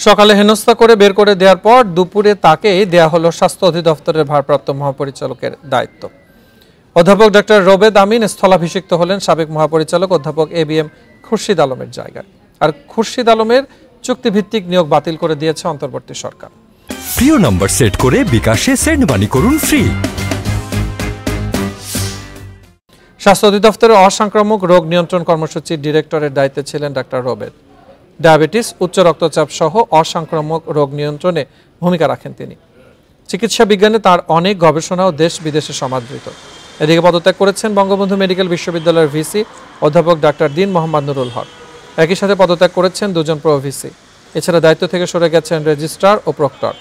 সকালে হেনস্থা করে বের করে দেওয়ার পর দুপুরে তাকেই দেয়া হলো স্বাস্থ্য অধিদপ্তরের ভারপ্রাপ্ত মহাপরিচালকের দায়িত্ব। অধ্যাপক ডক্টর রোবেদ আমিন স্থলাভিষিক্ত হলেন সাবেক মহাপরিচালক অধ্যাপক এবিএম খুরশিদ আলমের জায়গায়। আর খুরশিদ আলমের চুক্তিভিত্তিক নিয়োগ বাতিল করে দিয়েছে অন্তর্বর্তী সরকার। প্রিয় নম্বর সেট করে বিকাশে সেন্ড মানি করুন ফ্রি। স্বাস্থ্য অধিদপ্তরের অসংক্রামক রোগ নিয়ন্ত্রণ কর্মসূচির ডিরেক্টরের দায়িত্বে ছিলেন ডক্টর রোবেদ। ডায়াবেটিস, উচ্চ রক্তচাপ সহ অসংক্রামক রোগ নিয়ন্ত্রণে ভূমিকা রাখেন তিনি। চিকিৎসা বিজ্ঞানে তার অনেক গবেষণাও দেশ বিদেশে সমাদৃত। এদিকে পদত্যাগ করেছেন বঙ্গবন্ধু মেডিকেল বিশ্ববিদ্যালয়ের ভিসি অধ্যাপক ডাক্তার দীন মোহাম্মদ নুরুল হক। একই সাথে পদত্যাগ করেছেন দুজন প্রো ভিসি। এছাড়া দায়িত্ব থেকে সরে গেছেন রেজিস্ট্রার ও প্রক্টর।